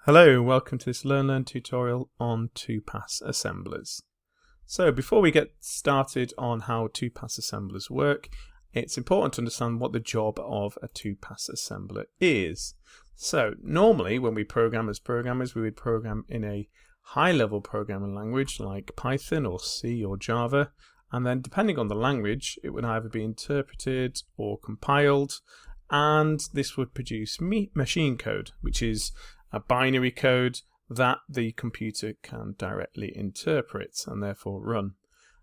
Hello, welcome to this Learn tutorial on 2-pass assemblers. So before we get started on how 2-pass assemblers work, it's important to understand what the job of a 2-pass assembler is. So normally when we program as programmers, we would program in a high-level programming language like Python or C or Java, and then depending on the language, it would either be interpreted or compiled, and this would produce machine code, which is a binary code that the computer can directly interpret and therefore run.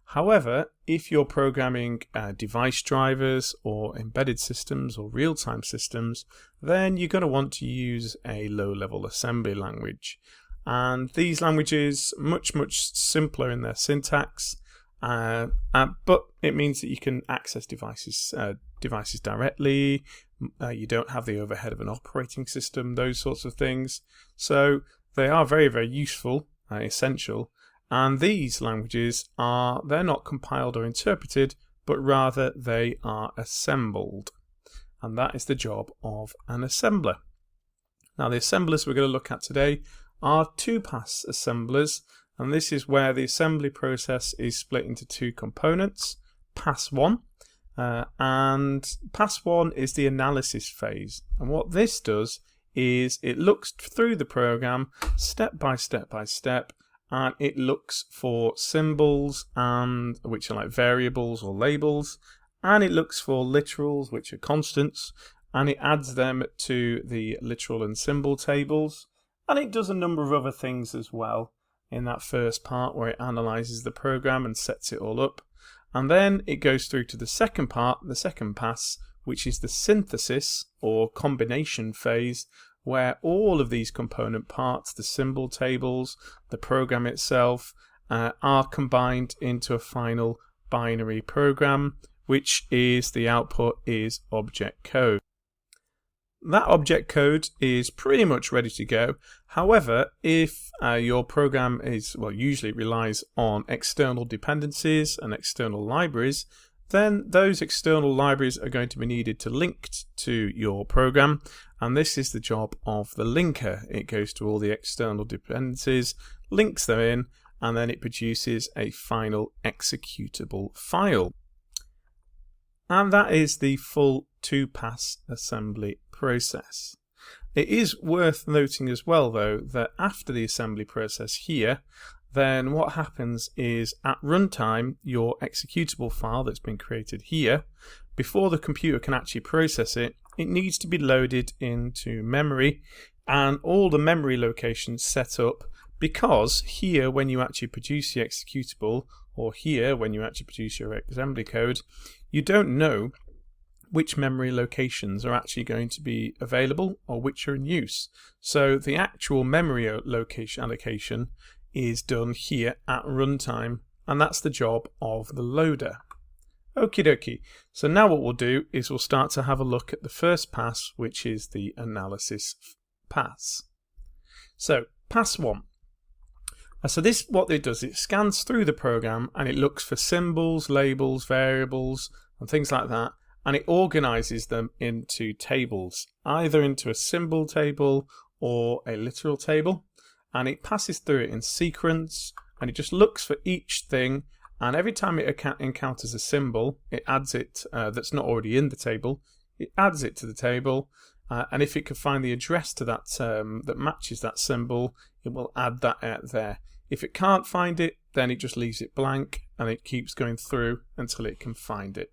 However, if you're programming device drivers or embedded systems or real-time systems, then you're going to want to use a low-level assembly language. And these languages are much simpler in their syntax, but it means that you can access devices directly. You don't have the overhead of an operating system, those sorts of things. So they are very useful, essential. And these languages they're not compiled or interpreted, but rather they are assembled. And that is the job of an assembler. Now the assemblers we're going to look at today are 2-pass assemblers, and this is where the assembly process is split into two components, pass 1. And pass 1 is the analysis phase, and what this does is it looks through the program step by step, and it looks for symbols which are like variables or labels, and it looks for literals, which are constants, and it adds them to the literal and symbol tables, and it does a number of other things as well in that first part where it analyzes the program and sets it all up. And then it goes through to the second part, the second pass, which is the synthesis or combination phase, where all of these component parts, the symbol tables, the program itself, are combined into a final binary program, which is the output is object code. That object code is pretty much ready to go. However, if your program usually relies on external dependencies and external libraries, then those external libraries are going to be needed to link to your program, and this is the job of the linker. It goes to all the external dependencies, links them in, and then it produces a final executable file. And that is the full 2-pass assembly process. It is worth noting as well, though, that after the assembly process here, then what happens is at runtime, your executable file that's been created here, before the computer can actually process it, it needs to be loaded into memory and all the memory locations set up, because here when you actually produce the executable, or here when you actually produce your assembly code, you don't know which memory locations are actually going to be available or which are in use. So the actual memory location allocation is done here at runtime, and that's the job of the loader. Okie dokie. So now what we'll do is we'll start to have a look at the first pass, which is the analysis pass. So pass 1. So this, what it does, it scans through the program and it looks for symbols, labels, variables, and things like that, and it organizes them into tables, either into a symbol table or a literal table, and it passes through it in sequence, and it just looks for each thing, and every time it encounters a symbol, it adds it that's not already in the table, it adds it to the table, and if it can find the address to that that matches that symbol, it will add that out there. If it can't find it, then it just leaves it blank, and it keeps going through until it can find it.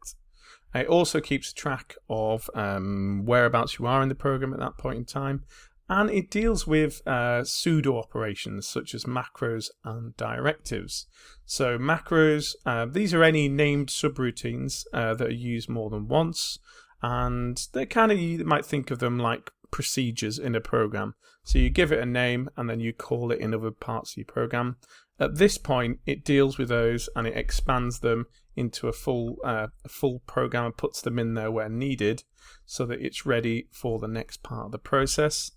It also keeps track of whereabouts you are in the program at that point in time, and it deals with pseudo operations such as macros and directives. So macros, these are any named subroutines that are used more than once, and they're you might think of them like procedures in a program. So you give it a name and then you call it in other parts of your program. At this point, it deals with those and it expands them into a full program and puts them in there where needed so that it's ready for the next part of the process.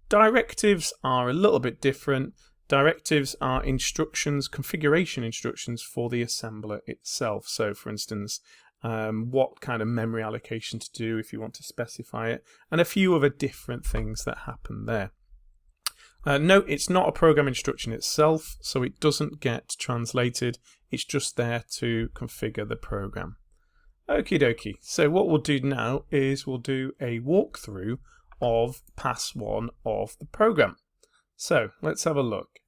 Directives are a little bit different. Directives are instructions, configuration instructions for the assembler itself. So for instance, what kind of memory allocation to do if you want to specify it, and a few other different things that happen there. No, it's not a program instruction itself, so it doesn't get translated. It's just there to configure the program. Okie dokie. So what we'll do now is we'll do a walkthrough of pass 1 of the program. So let's have a look.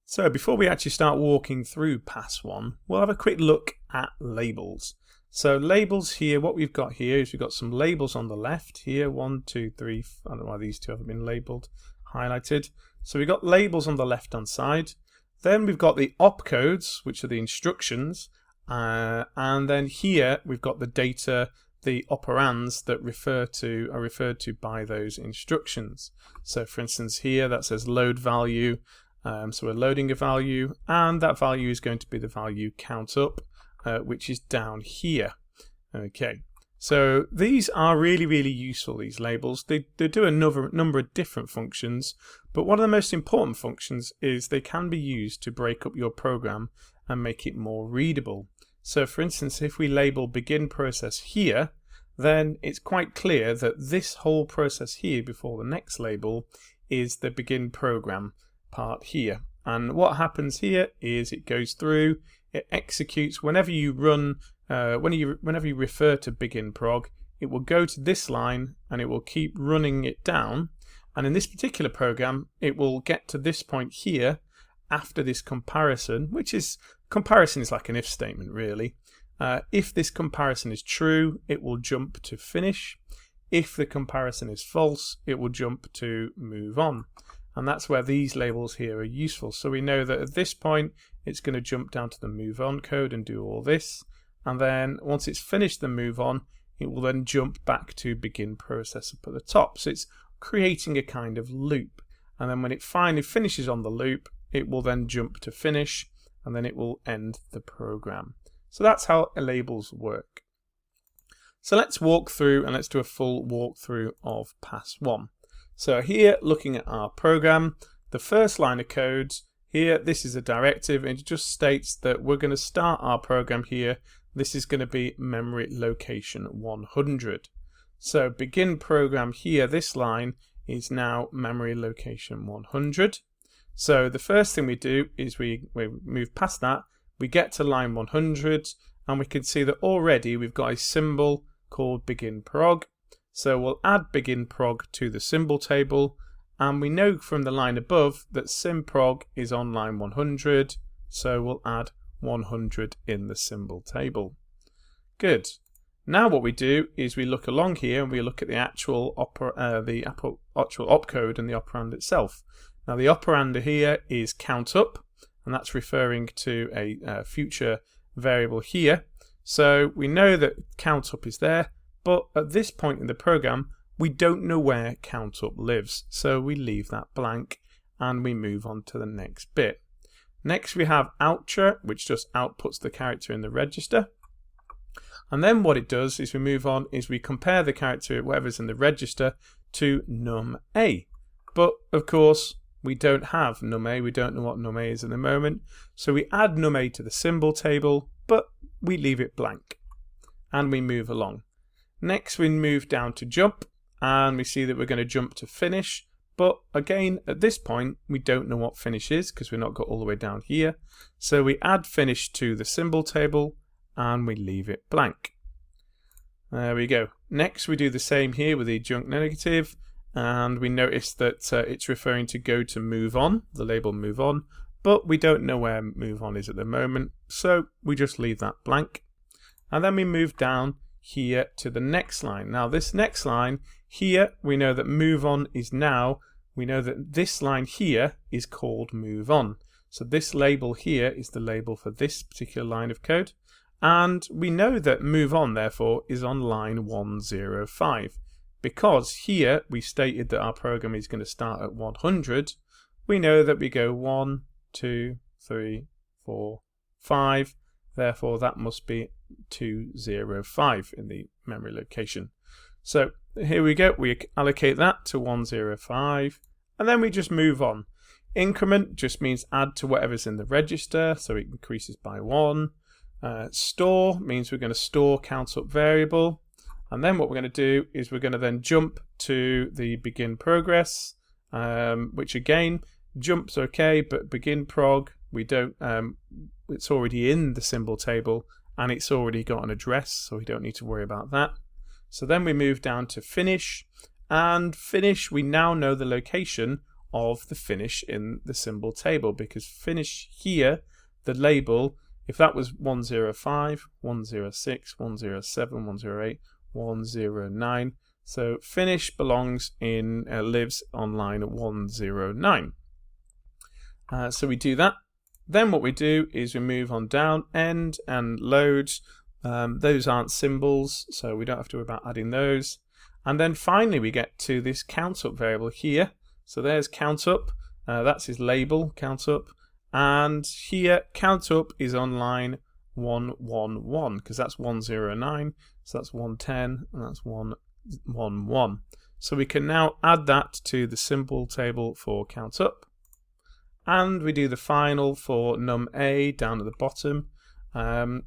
So before we actually start walking through pass 1, we'll have a quick look at labels. So labels here, what we've got here is we've got some labels on the left here, 1, 2, 3, I don't know why these two haven't been labeled, highlighted. So we've got labels on the left hand side. Then we've got the opcodes, which are the instructions, and then here we've got the data, the operands that are referred to by those instructions. So for instance here that says load value, so we're loading a value, and that value is going to be the value count up, which is down here. Okay, so these are really, really useful, these labels. They do a number of different functions, but one of the most important functions is they can be used to break up your program and make it more readable. So for instance, if we label begin process here, then it's quite clear that this whole process here before the next label is the begin program part here. And what happens here is it goes through, it executes whenever you run, whenever you refer to begin prog, it will go to this line and it will keep running it down. And in this particular program, it will get to this point here after this comparison, comparison is like an if statement really. If this comparison is true, it will jump to finish. If the comparison is false, it will jump to move on. And that's where these labels here are useful. So we know that at this point, it's going to jump down to the move on code and do all this. And then once it's finished the move on, it will then jump back to begin process up at the top. So it's creating a kind of loop. And then when it finally finishes on the loop, it will then jump to finish, and then it will end the program. So that's how labels work. So let's walk through and let's do a full walkthrough of pass 1. So here, looking at our program, the first line of code here, this is a directive, and it just states that we're going to start our program here. This is going to be memory location 100. So begin program here, this line is now memory location 100. So the first thing we do is we move past that, we get to line 100, and we can see that already we've got a symbol called begin prog. So we'll add begin prog to the symbol table, and we know from the line above that symprog is on line 100, so we'll add 100 in the symbol table. Good. Now what we do is we look along here and we look at the actual opcode and the operand itself. Now the operand here is count up, and that's referring to a future variable here. So we know that count up is there, but at this point in the program, we don't know where count up lives. So we leave that blank and we move on to the next bit. Next we have outcher, which just outputs the character in the register. And then what it does is we move on, is we compare the character, whatever's in the register, to num_a. But of course, we don't have num_a, we don't know what num_a is at the moment. So we add num_a to the symbol table, but we leave it blank. And we move along. Next we move down to jump, and we see that we're going to jump to finish. But again, at this point, we don't know what finish is because we've not got all the way down here. So we add finish to the symbol table, and we leave it blank. There we go. Next we do the same here with the adjunct negative, and we notice that it's referring to go to move on, the label move on, but we don't know where move on is at the moment, so we just leave that blank. And then we move down here to the next line. Now this next line here, we know that move on is now, we know that this line here is called move on. So this label here is the label for this particular line of code. And we know that move on, therefore, is on line 105. Because here we stated that our program is going to start at 100, we know that we go 1, 2, 3, 4, 5. Therefore, that must be 205 in the memory location. So here we go. We allocate that to 105, and then we just move on. Increment just means add to whatever's in the register, so it increases by 1. Store means we're going to store count up variable, and then what we're going to do is we're going to then jump to the begin progress, which again, jump's okay, but begin prog, we don't. It's already in the symbol table and it's already got an address, so we don't need to worry about that. So then we move down to finish, and finish, we now know the location of the finish in the symbol table, because finish here, the label, if that was 105, 106, 107, 108, 109, so finish belongs in, lives on line 109. So we do that. Then what we do is we move on down, end and load. Those aren't symbols, so we don't have to worry about adding those. And then finally we get to this count up variable here. So there's count up, that's his label, count up. And here, count up is on line 111, because that's 109, so that's 110, and that's 111. So we can now add that to the symbol table for count up. And we do the final for num A down at the bottom.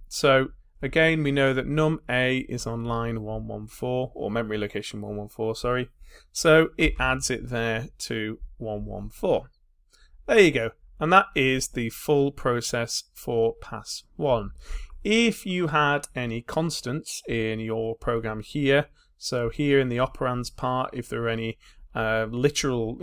So again, we know that num A is on line 114, or memory location 114, sorry. So it adds it there to 114. There you go. And that is the full process for pass 1. If you had any constants in your program here, so here in the operands part, if there are any literal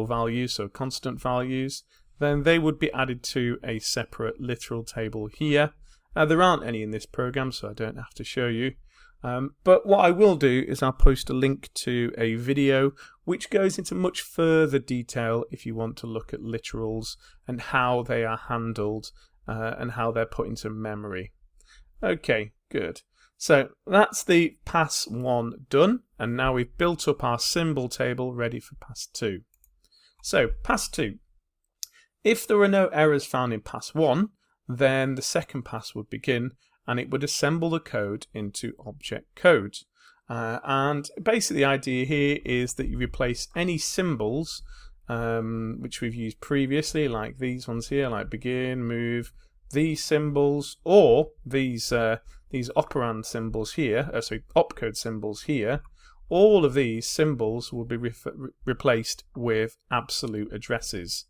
values, so constant values, then they would be added to a separate literal table here. There aren't any in this program, so I don't have to show you. But what I will do is I'll post a link to a video which goes into much further detail if you want to look at literals and how they are handled and how they're put into memory. Okay, good. So that's the pass 1 done, and now we've built up our symbol table ready for pass 2. So pass 2. If there were no errors found in pass 1, then the second pass would begin, and it would assemble the code into object code. And basically the idea here is that you replace any symbols which we've used previously, like these ones here, like begin, move, these symbols, or these operand symbols here, opcode symbols here. All of these symbols will be replaced with absolute addresses.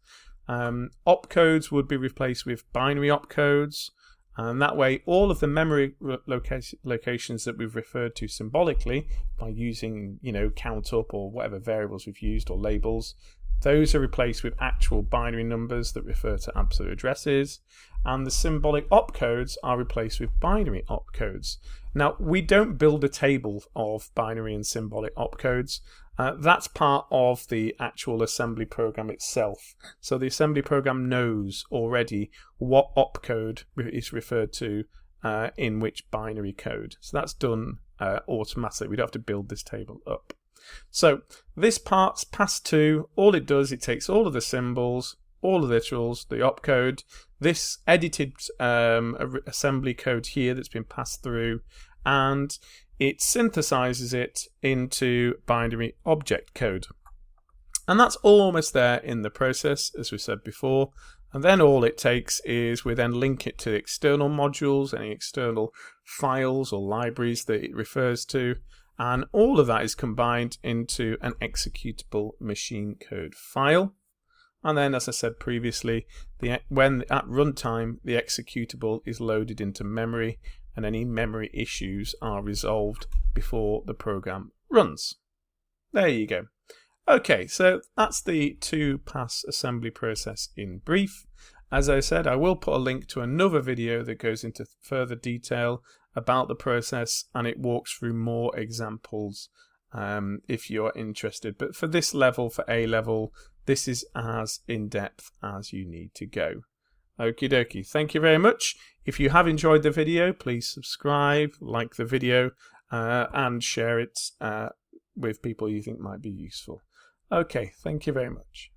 Opcodes would be replaced with binary opcodes. And that way, all of the memory locations that we've referred to symbolically by using, count up or whatever variables we've used or labels, those are replaced with actual binary numbers that refer to absolute addresses. And the symbolic opcodes are replaced with binary opcodes. Now, we don't build a table of binary and symbolic opcodes. That's part of the actual assembly program itself. So the assembly program knows already what opcode is referred to in which binary code. So that's done automatically. We don't have to build this table up. So this part's pass 2. All it does, it takes all of the symbols, all of the literals, the opcode, this edited assembly code here that's been passed through, and it synthesizes it into binary object code. And that's almost there in the process, as we said before. And then all it takes is we then link it to external modules, any external files or libraries that it refers to. And all of that is combined into an executable machine code file. And then, as I said previously, when at runtime, the executable is loaded into memory, and any memory issues are resolved before the program runs. There you go. Okay, so that's the 2-pass assembly process in brief. As I said, I will put a link to another video that goes into further detail about the process, and it walks through more examples if you're interested. But for this level, for A level, this is as in-depth as you need to go. Okie dokie. Thank you very much. If you have enjoyed the video, please subscribe, like the video, and share it with people you think might be useful. Okay, thank you very much.